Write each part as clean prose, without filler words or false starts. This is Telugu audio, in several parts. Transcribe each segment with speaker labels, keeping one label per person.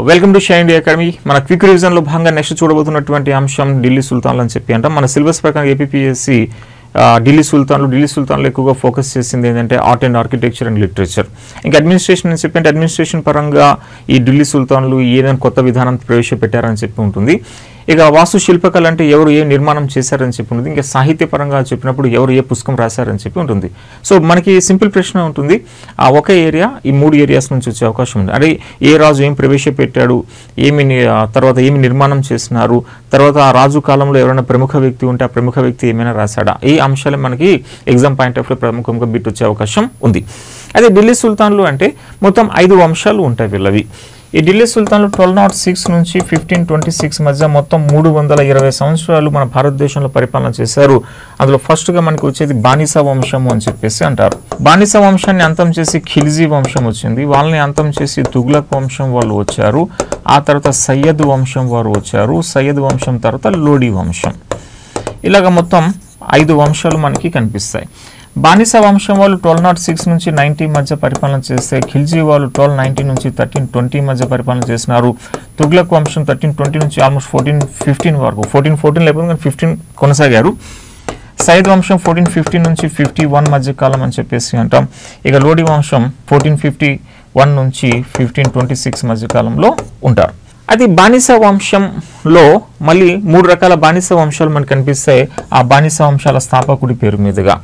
Speaker 1: Welcome to shy India academy. మన క్విక్ రివిజన్ లో భాగంగా నెక్స్ట్ చూడబోతున్నటువంటి అంశం ఢిల్లీ సుల్తాన్లు అని చెప్పి అంటాం. మన సిలబస్ ప్రకారం ఏపీపీఎస్సీ ఢిల్లీ సుల్తాన్లు ఎక్కువగా ఫోకస్ చేసింది ఏంటంటే art and architecture and literature. ఇంకా అడ్మినిస్ట్రేషన్ అని చెప్పి అంటే అడ్మినిస్ట్రేషన్ పరంగా ఈ ఢిల్లీ సుల్తాన్లు ఏదైనా కొత్త విధానం ప్రవేశపెట్టారని చెప్పి ఉంటుంది. ఇక వాస్తు శిల్పకళ అంటే ఎవరు ఏ నిర్మాణం చేశారని చెప్పి ఉంటుంది. ఇంకా సాహిత్యపరంగా చెప్పినప్పుడు ఎవరు ఏ పుస్తకం రాశారని చెప్పి ఉంటుంది. సో మనకి సింపుల్ ప్రశ్న ఉంటుంది, ఆ ఒక ఏరియా ఈ 3 ఏరియాస్ నుంచి వచ్చే అవకాశం ఉంది. అంటే ఏ రాజు ఏం ప్రవేశపెట్టాడు, తర్వాత ఏమి నిర్మాణం చేస్తున్నారు, తర్వాత ఆ రాజు కాలంలో ఎవరైనా ప్రముఖ వ్యక్తి ఉంటే ఆ ప్రముఖ వ్యక్తి ఏమైనా రాశాడా, ఈ అంశాలే మనకి ఎగ్జామ్ పాయింట్ ఆఫ్ వ్యూ ప్రముఖంగా బిట్ వచ్చే అవకాశం ఉంది. అదే ఢిల్లీ సుల్తాన్లు అంటే మొత్తం 5 వంశాలు ఉంటాయి వీళ్ళవి. ఈ ఢిల్లీ సుల్తాన్లు 1206 నుంచి 1526 మధ్య మొత్తం 320 సంవత్సరాలు మన భారతదేశంలో పరిపాలన చేశారు. అందులో ఫస్ట్గా మనకు వచ్చేది బానిసా వంశము అని చెప్పేసి అంటారు. బానిసా వంశాన్ని అంతం చేసి ఖిల్జీ వంశం వచ్చింది. వాళ్ళని అంతం చేసి తుగ్లక్ వంశం వాళ్ళు వచ్చారు. ఆ తర్వాత సయ్యద్ వంశం వారు వచ్చారు. సయ్యద్ వంశం తర్వాత లోడీ వంశం. ఇలాగ మొత్తం 5 వంశాలు మనకి కనిపిస్తాయి. బానిసా వంశం వాళ్ళు 1206 నుంచి 90 మధ్య పరిపాలన చేస్తే ఖిల్జీ వాళ్ళు 1290 నుంచి 1320 మధ్య పరిపాలన చేసినారు. తుగ్లక్ వంశం 1320 నుంచి ఆల్మోస్ట్ 1415 వరకు 1414 లేకపోతే 15 కొనసాగారు. సయ్యద్ వంశం 1415 నుంచి 51 మధ్య కాలం అని చెప్పేసి అంటాం. ఇక లోడీ వంశం 1451 నుంచి 1526 మధ్య కాలంలో ఉంటారు. అది బానిసా వంశంలో మళ్ళీ 3 రకాల బానిసా వంశాలు మనకు కనిపిస్తాయి ఆ బానిసా వంశాల స్థాపకుడి పేరు మీదుగా.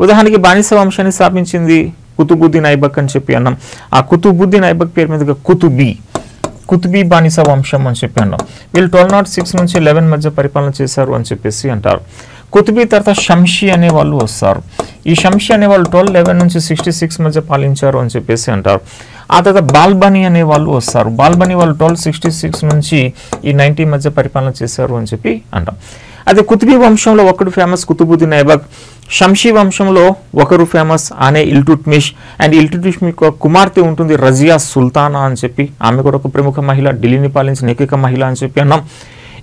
Speaker 1: ఉదాహరణకి బానిసా వంశాన్ని స్థాపించింది కుతుబుద్దీన్ ఐబక్ అని చెప్పి అన్నాం. ఆ కుతుబుద్దీన్ ఐబక్ పేరు మీదుగా కుతుబీ బానిసా వంశం అని చెప్పి అన్నాం. వీళ్ళు 1206 నుంచి 11 మధ్య పరిపాలన చేశారు అని చెప్పేసి అంటారు. కుతుబీ తర్వాత షంషీ అనే వాళ్ళు వస్తారు. ఈ షంషీ అనే వాళ్ళు 1211 నుంచి 66 మధ్య పాలించారు అని చెప్పేసి అంటారు. ఆ తర్వాత బాల్బనీ అనే వాళ్ళు వస్తారు. బాల్బనీ వాళ్ళు 1266 నుంచి ఈ 90 మధ్య పరిపాలన చేశారు అని చెప్పి అంటాం. అదే కుతుబీ వంశంలో ఒకడు ఫేమస్ కుతుబుద్దీన్ ఐబక్. షంషీ వంశంలో ఒకరు ఫేమస్ ఆనే ఇల్టుట్మిష్. అండ్ ఇల్టుట్మిష్ కుమార్తె ఉంటుంది రజియా సుల్తానా అని చెప్పి, ఆమె కూడా ఒక ప్రముఖ మహిళ, ఢిల్లీని పాలించిన ఏకైక మహిళ అని చెప్పి అన్నాం.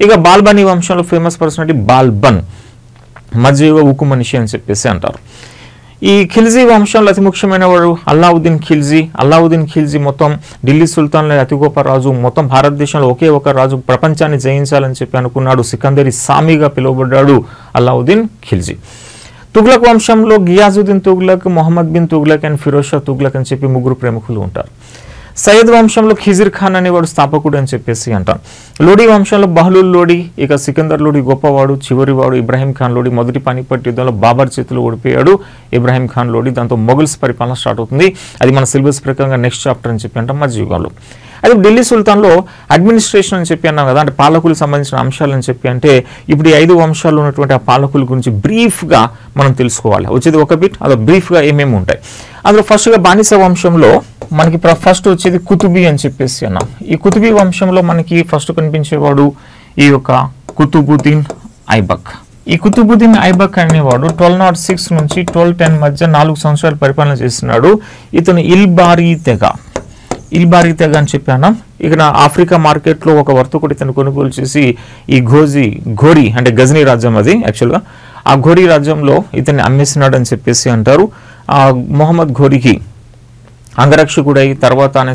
Speaker 1: ఇక బాల్బనీ వంశంలో ఫేమస్ పర్సనాలిటీ బాల్బన్, మధ్యయుగ ఉక్కు మనిషి అని చెప్పేసి అంటారు. ఈ ఖిల్జీ వంశంలో అతి ముఖ్యమైన వాడు అల్లావుద్దీన్ ఖిల్జీ మొత్తం ఢిల్లీ సుల్తాన్లో అతి గొప్ప రాజు. మొత్తం భారతదేశంలో ఒకే ఒక రాజు ప్రపంచాన్ని జయించాలని చెప్పి అనుకున్నాడు. సికందరి సామిగా పిలువబడ్డాడు అల్లావుద్దీన్ ఖిల్జీ. తుగ్లక్ వంశంలో Ghiyasuddin Tughlaq, Mohammed bin Tughlaq and Firoz Shah Tughlaq అని చెప్పి 3 ప్రముఖులు ఉంటారు. సయ్యద్ వంశంలో ఖిజిర్ ఖాన్ అనేవాడు స్థాపకుడు అని చెప్పేసి అంటాం. లోడీ వంశంలో బహ్లుల్ లోడీ, ఇక సికందర్ లోడీ గొప్పవాడు, చివరివాడు ఇబ్రాహీం ఖాన్ లోడీ. మొదటి పానిపట్ యుద్ధంలో బాబర్ చేతిలో ఓడిపోయాడు ఇబ్రాహీం ఖాన్ లోడీ. దాంతో మొఘల్స్ పరిపాలన స్టార్ట్ అవుతుంది. అది మన సిలబస్ ప్రకారంగా నెక్స్ట్ చాప్టర్ అని చెప్పి అంటాం మధ్యయుగంలో. అదే ఢిల్లీ సుల్తాన్లో అడ్మినిస్ట్రేషన్ అని చెప్పి అన్నాం కదా, అంటే పాలకులకు సంబంధించిన అంశాలు అని చెప్పి అంటే ఇప్పుడు ఈ 5 వంశాలు ఉన్నటువంటి ఆ పాలకుల గురించి బ్రీఫ్గా మనం తెలుసుకోవాలి. వచ్చేది ఒక బిట్, అదో బ్రీఫ్గా ఏమేమి ఉంటాయి. అందులో ఫస్ట్గా బానిసా వంశంలో మనకి ఫస్ట్ వచ్చేది కుతుబీ అని చెప్పేసి అన్నాం. ఈ కుతుబీ వంశంలో మనకి ఫస్ట్ కనిపించేవాడు ఈ యొక్క కుతుబుద్దీన్ ఐబక్. ఈ కుతుబుద్దీన్ ఐబక్ అనేవాడు 1206 నుంచి 1210 మధ్య 4 సంవత్సరాలు పరిపాలన చేస్తున్నాడు. ఇతను ఇల్బారీ తెగ అని చెప్పాను. ఇక్కడ ఆఫ్రికా మార్కెట్లో ఒక వర్తకుడు ఇతను కొనుగోలు చేసి ఈ ఘోరీ అంటే గజనీ రాజ్యం, అది యాక్చువల్గా ఆ ఘోరీ రాజ్యంలో ఇతన్ని అమ్మేసినాడు అని చెప్పేసి అంటారు. ఆ మొహమ్మద్ ఘోరీకి అంగరక్షకుడై తర్వాత ఆయన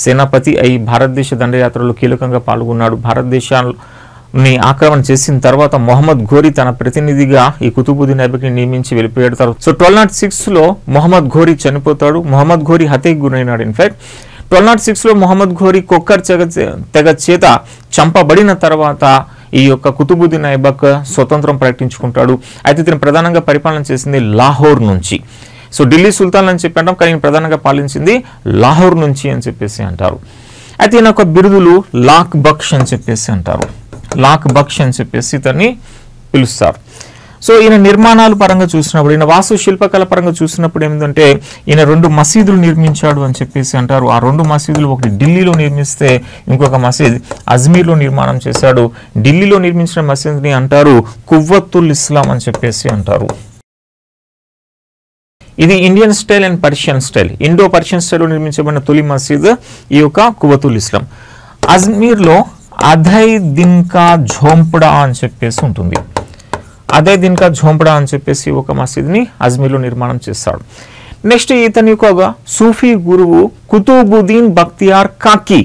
Speaker 1: సేనాపతి అయి భారతదేశ దండయాత్రలో కీలకంగా పాల్గొన్నాడు. భారతదేశాన్ని ఆక్రమణ చేసిన తర్వాత మొహమ్మద్ ఘోరీ తన ప్రతినిధిగా ఈ కుతుబుద్దీన్ ఐబక్ని నియమించి వెళ్ళిపోయాడు. సో 1206లో మొహమ్మద్ ఘోరీ చనిపోతాడు. మొహమ్మద్ ఘోరీ హత్యకు గురైనాడు. ఇన్ఫాక్ట్ 1206లో మొహమ్మద్ ఘోరీ కొక్కర్ తెగ చేత చంపబడిన తర్వాత ఈ యొక్క కుతుబుద్దీన్ ఐబక్ స్వతంత్రం ప్రకటించుకుంటాడు. అయితే ఇతను ప్రధానంగా పరిపాలన చేసింది లాహోర్ నుంచి. సో ఢిల్లీ సుల్తాన్ అని చెప్పి అంటాం, కానీ ప్రధానంగా పాలించింది లాహోర్ నుంచి అని చెప్పేసి అంటారు. అయితే ఈయన ఒక బిరుదులు లాక్ బక్ష్ అని చెప్పేసి అంటారు. లాక్ బక్ష్ అని చెప్పేసి ఇతన్ని పిలుస్తారు. సో ఈయన నిర్మాణాల పరంగా చూసినప్పుడు, ఈయన వాస్తు శిల్పకళ పరంగా చూసినప్పుడు ఏమిటంటే ఈయన 2 మసీదులు నిర్మించాడు అని చెప్పేసి అంటారు. ఆ 2 మసీదులు ఒకటి ఢిల్లీలో నిర్మిస్తే ఇంకొక మసీద్ అజ్మీర్లో నిర్మాణం చేశాడు. ఢిల్లీలో నిర్మించిన మసీద్ని అంటారు కువ్వతుల్ ఇస్లాం అని చెప్పేసి అంటారు. ఇది Indian style and Persian style, Indo Persian స్టైల్లో నిర్మించబడిన తొలి మసీద్ ఈ యొక్క కువ్వతుల్ ఇస్లాం. అజ్మీర్లో అధై దిన్ కా ఝోంపడా అని చెప్పేసి ఉంటుంది. అధై దిన్ కా ఝోంపడా అని చెప్పేసి ఒక మసీద్ని అజ్మీర్లో నిర్మాణం చేస్తాడు. నెక్స్ట్ ఇతని యొక్క సూఫీ గురువు కుతుబుద్దీన్ బక్తియార్ కాకి.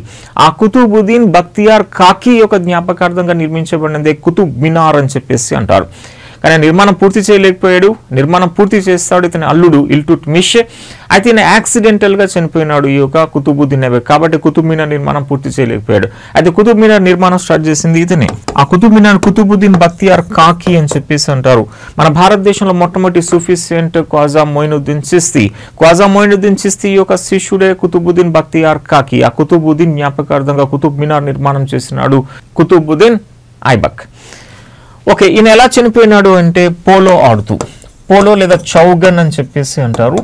Speaker 1: ఆ కుతుబుద్దీన్ బక్తియార్ కాకి యొక్క జ్ఞాపకార్థంగా నిర్మించబడినదే కుతుబ్ మినార్ అని చెప్పేసి అంటారు. కానీ నిర్మాణం పూర్తి చేయలేకపోయాడు. నిర్మాణం పూర్తి చేస్తాడు ఇతని అల్లుడు ఇల్టుట్మిష్. అయితే ఈయన యాక్సిడెంటల్ గా చనిపోయినాడు ఈ యొక్క కుతుబుద్దీన్ ఐబక్. కాబట్టి కుతుబ్ మినార్ నిర్మాణం పూర్తి చేయలేకపోయాడు. అయితే కుతుబ్ మినార్ నిర్మాణం స్టార్ట్ చేసింది ఇతనే. ఆ కుతుబ్ మినార్ కుతుబుద్దీన్ బక్తియార్ కాకి అని చెప్పేసి అంటారు. మన భారతదేశంలో మొట్టమొదటి సూఫీ సెయింట్ ఖ్వాజా మొయినుద్దీన్ చిస్తి. ఖ్వాజా మొయినుద్దీన్ చిస్తి యొక్క శిష్యుడే కుతుబుద్దీన్ బక్తియార్ కాకి. ఆ కుతుబుద్దీన్ జ్ఞాపకార్థంగా కుతుబ్ మినార్ నిర్మాణం చేసినాడు కుతుబుద్దీన్ ఐబక్. ఓకే, ఈయన ఎలా చనిపోయినాడు అంటే పోలో ఆడుతూ, పోలో లేదా చౌగన్ అని చెప్పేసి అంటారు.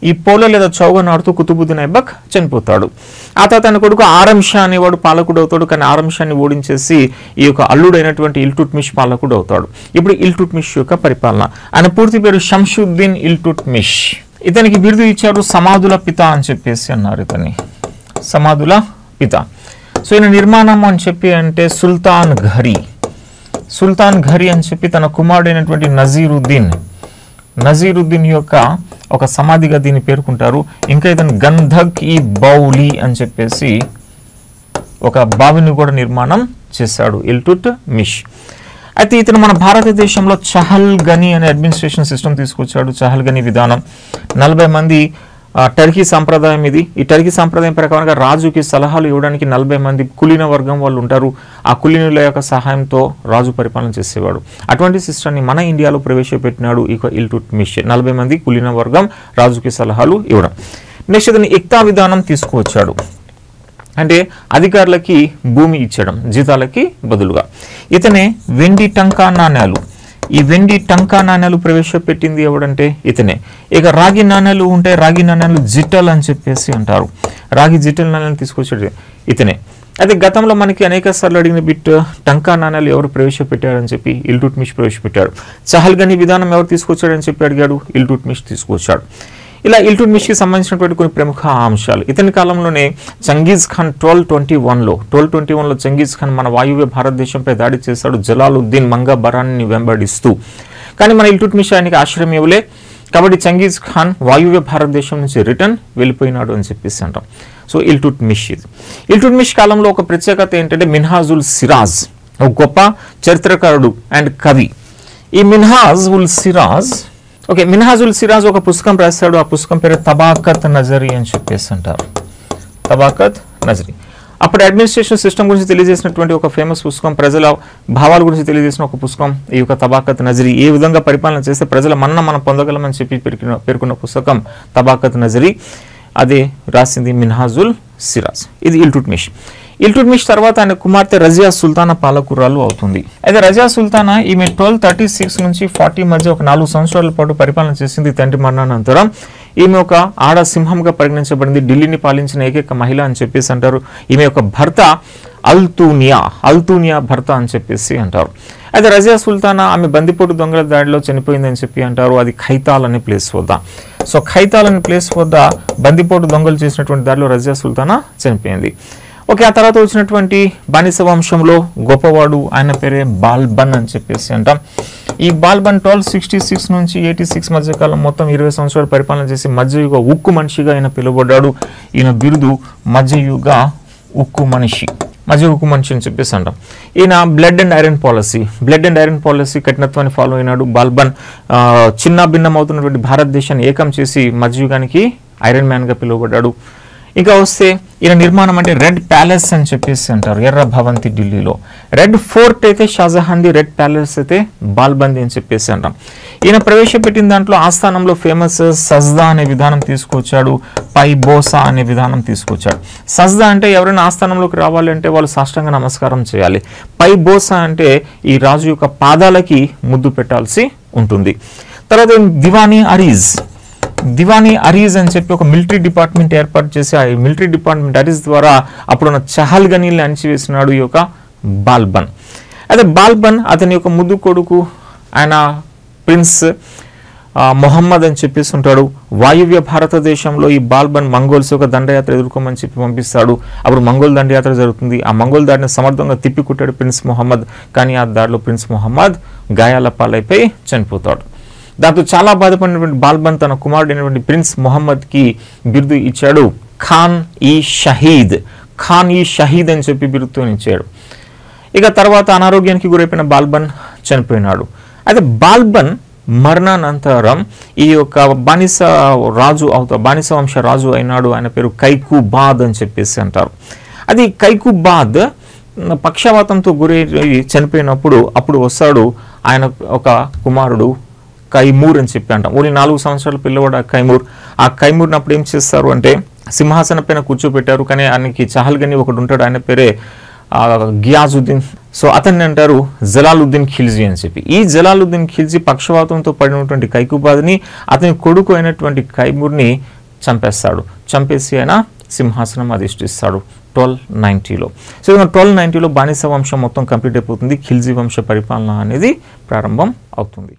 Speaker 1: ఈ పోలో లేదా చౌగన్ ఆడుతూ కుతుబుద్దీన్ ఐబక్ చనిపోతాడు. ఆ తర్వాత తన కొడుకు ఆరం షా అనేవాడు పాలకుడు అవుతాడు. కానీ ఆరం షాని ఓడించేసి ఈ యొక్క అల్లుడైనటువంటి ఇల్టుట్మిష్ పాలకుడు అవుతాడు. ఇప్పుడు ఇల్టుట్మిష్ యొక్క పరిపాలన. ఆయన పూర్తి పేరు షంషుద్దీన్ ఇల్టుట్మిష్. ఇతనికి బిరుదు ఇచ్చారు సమాధుల పిత అని చెప్పేసి అన్నారు. ఇతన్ని సమాధుల పిత. సో ఈయన నిర్మాణం అని చెప్పి అంటే సుల్తాన్ ఘరీ అని చెప్పి తన కుమారుడైనటువంటి నజీరుద్దీన్ యొక్క ఒక సమాధిగా దీన్ని పేర్కొంటారు. ఇంకా ఇతను గంధక్ ఈ బౌలి అని చెప్పేసి ఒక బావిని కూడా నిర్మాణం చేశాడు ఇల్టుట్మిష్. అయితే ఇతను మన భారతదేశంలో చహల్గనీ అనే అడ్మినిస్ట్రేషన్ సిస్టమ్ తీసుకొచ్చాడు. చహల్గనీ విధానం. 40 మంది టర్కీ సంప్రదాయం ఇది. ఈ టర్కీ సంప్రదాయం ప్రకారంగా రాజుకి సలహాలు ఇవ్వడానికి 40 మంది కులీన వర్గం వాళ్ళు ఉంటారు. ఆ కులీనుల యొక్క సహాయంతో రాజు పరిపాలన చేసేవాడు. అటువంటి సిస్టమ్ని మన ఇండియాలో ప్రవేశపెట్టినాడు ఈ ఇల్టుట్మిష్. 40 మంది కులీన వర్గం రాజుకి సలహాలు ఇవ్వడం. నెక్స్ట్ ఇతను ఇక్తా విధానం తీసుకువచ్చాడు. అంటే అధికారులకి భూమి ఇచ్చడం జీతాలకి బదులుగా. ఇతనే వెండి టంకా నాణ్యాలు, ఈ వెండి టంకా నాణ్యాలు ప్రవేశపెట్టింది ఎవడంటే ఇతనే. ఇక రాగి నాణ్యాలు ఉంటే రాగి నాణ్యాలు జిట్టల్ అని చెప్పేసి అంటారు. రాగి జిట్టల్ నాణ్యాలు తీసుకొచ్చేది ఇతనే. అయితే గతంలో మనకి అనేక సార్లు అడిగిన బిట్ టంకా నాణ్యాలు ఎవరు ప్రవేశపెట్టారని చెప్పి ఇల్టుట్మిష్ ప్రవేశపెట్టాడు. చహల్గనీ విధానం ఎవరు తీసుకొచ్చాడని చెప్పి అడిగాడు, ఇల్టుట్మిష్ తీసుకొచ్చాడు. ఇలా ఇల్టుట్మిష్కి సంబంధించినటువంటి కొన్ని ప్రముఖ అంశాలు. ఇతని కాలంలోనే చంగీజ్ ఖాన్ 1221లో చంగీజ్ ఖాన్ మన వాయువ్య భారతదేశంపై దాడి చేశాడు జలాలుద్దీన్ మంగబరాన్ని వెంబడిస్తూ. కానీ మన ఇల్టుట్మిష్ ఆయనకి ఆశ్రయం ఇవ్వలే. కాబట్టి చంగీజ్ ఖాన్ వాయువ్య భారతదేశం నుంచి రిటర్న్ వెళ్ళిపోయినాడు అని చెప్పేసి అంటాం. సో ఇల్టుట్మిష్ కాలంలో ఒక ప్రత్యేకత ఏంటంటే మిన్హాజుల్ సిరాజ్ ఒక గొప్ప చరిత్రకారుడు అండ్ కవి. ఈ మిన్హాజుల్ సిరాజ్ ఒక పుస్తకం రాశాడు. ఆ పుస్తకం పేరు తబాకత్ నజరీ అని చెప్పేసి అంటారు. తబాకత్ నజరీ అప్పుడు అడ్మినిస్ట్రేషన్ సిస్టమ్ గురించి తెలియజేసినటువంటి ఒక ఫేమస్ పుస్తకం, ప్రజల భావాల గురించి తెలియజేసిన ఒక పుస్తకం ఈ యొక్క తబాకత్ నజరీ. ఏ విధంగా పరిపాలన చేస్తే ప్రజల మనం పొందగలమని చెప్పి పేర్కొన్న పుస్తకం తబాకత్ నజరీ. అదే రాసింది మిన్హాజుల్ సిరాజ్. ఇది ఇల్టుట్మిష్ తర్వాత ఆయన కుమార్తె రజియా సుల్తానా పాలకురాలు అవుతుంది. అయితే రజియా సుల్తానా ఈమె 1236 నుంచి 40 మధ్య ఒక 4 సంవత్సరాల పాటు పరిపాలన చేసింది. తండ్రి మరణానంతరం ఈమె ఒక ఆడ సింహంగా పరిగణించబడింది. ఢిల్లీని పాలించిన ఏకైక మహిళ అని చెప్పేసి అంటారు. ఈమె యొక్క భర్త అల్తూనియా భర్త అని చెప్పేసి అంటారు. అయితే రజియా సుల్తానా ఆమె బందిపోటు దొంగల దాడిలో చనిపోయిందని చెప్పి అంటారు. అది ఖైతాల్ అనే ప్లేస్ వద్ద. సో ఖైతాల్ అనే ప్లేస్ వద్ద బందిపోటు దొంగలు చేసినటువంటి దాడిలో రజియా సుల్తానా చనిపోయింది. ఓకే, ఆ తర్వాత వచ్చినటువంటి బానిస వంశంలో గొప్పవాడు ఆయన పేరే బాల్బన్ అని చెప్పేసి అంటాం. ఈ బాల్బన్ 1266 నుంచి 86 మధ్య కాలం మొత్తం 20 సంవత్సరాలు పరిపాలన చేసి మధ్యయుగ ఉక్కు మనిషిగా ఆయన పిలువబడ్డాడు. ఈయన బిరుదు మధ్యయుగ ఉక్కు మనిషి అని చెప్పేసి అంటాం. ఈయన బ్లడ్ అండ్ ఐరన్ పాలసీ కఠినత్వాన్ని ఫాలో అయినాడు. బాల్బన్ చిన్న భిన్నం అవుతున్నటువంటి భారతదేశాన్ని ఏకం చేసి మధ్యయుగానికి ఐరన్ మ్యాన్ గా పిలువబడ్డాడు. ఇంకా వస్తే ఈయన నిర్మాణం అంటే రెడ్ ప్యాలెస్ అని చెప్పేసి అంటారు. ఎర్ర భవంతి ఢిల్లీలో. రెడ్ ఫోర్ట్ అయితే షాజహాన్ది, రెడ్ ప్యాలెస్ అయితే బాల్బంది అని చెప్పేసి అంటాం. ఈయన ప్రవేశపెట్టిన దాంట్లో ఆస్థానంలో ఫేమస్ సజ్దా అనే విధానం తీసుకొచ్చాడు. పైబోసా అనే విధానం తీసుకొచ్చాడు. సజ్దా అంటే ఎవరైనా ఆస్థానంలోకి రావాలి అంటే వాళ్ళు సాష్టాంగ నమస్కారం చేయాలి. పైబోసా అంటే ఈ రాజు యొక్క పాదాలకి ముద్దు పెట్టాల్సి ఉంటుంది. తర్వాత దివానీ అరీజ్ అని చెప్పి ఒక మిలిటరీ డిపార్ట్మెంట్ ఏర్పాటు చేసి ఆ మిలిటరీ డిపార్ట్మెంట్ అరీజ్ ద్వారా అప్పుడున్న చహల్గనీల్ని అణిచివేసినాడు ఈ యొక్క బాల్బన్. అయితే బాల్బన్ అతని యొక్క ముద్దు కొడుకు ఆయన ప్రిన్స్ మొహమ్మద్ అని చెప్పేసి ఉంటాడు. వాయువ్య భారతదేశంలో ఈ బాల్బన్ మంగోల్స్ యొక్క దండయాత్ర ఎదుర్కోమని చెప్పి పంపిస్తాడు. అప్పుడు మంగోల్ దండయాత్ర జరుగుతుంది. ఆ మంగోల్ దాడిని సమర్థంగా తిప్పికొట్టాడు ప్రిన్స్ మొహమ్మద్. కానీ ఆ దాడిలో ప్రిన్స్ మొహమ్మద్ గాయాల పాలైపోయి చనిపోతాడు. దాంతో చాలా బాధపడినటువంటి బాల్బన్ తన కుమారుడైనటువంటి ప్రిన్స్ మొహమ్మద్కి బిరుదు ఇచ్చాడు, ఖాన్ ఈ షహీద్. ఖాన్ ఈ షహీద్ అని చెప్పి బిరుదుతో ఇచ్చాడు. ఇక తర్వాత అనారోగ్యానికి గురైపోయిన బాల్బన్ చనిపోయినాడు. అయితే బాల్బన్ మరణానంతరం ఈ యొక్క బానిస వంశ రాజు అయినాడు. ఆయన పేరు కైకుబాద్ అని చెప్పేసి అంటారు. అది కైకుబాద్ పక్షవాతంతో గురై చనిపోయినప్పుడు అప్పుడు వస్తాడు ఆయన ఒక కుమారుడు కైమూర్ అని చెప్పి అంటాం. ఓన్లీ 4 సంవత్సరాల పిల్లవాడు కైమూర్. ఆ కైమూర్ని అప్పుడు ఏం చేస్తారు అంటే సింహాసనం పైన కూర్చోబెట్టారు. కానీ ఆయనకి చహల్గని ఒకడు ఉంటాడు, ఆయన పేరే గియాజుద్దీన్. సో అతన్ని అంటారు జలాలుద్దీన్ ఖిల్జీ అని చెప్పి. ఈ జలాలుద్దీన్ ఖిల్జీ పక్షవాతంతో పడినటువంటి కైకుబాద్ని అతని కొడుకు అయినటువంటి కైమూర్ని చంపేస్తాడు. చంపేసి ఆయన సింహాసనం అధిష్ఠిస్తాడు 1290లో. సో 1290లో బానిస వంశం మొత్తం కంప్లీట్ అయిపోతుంది. ఖిల్జీ వంశ పరిపాలన అనేది ప్రారంభం అవుతుంది.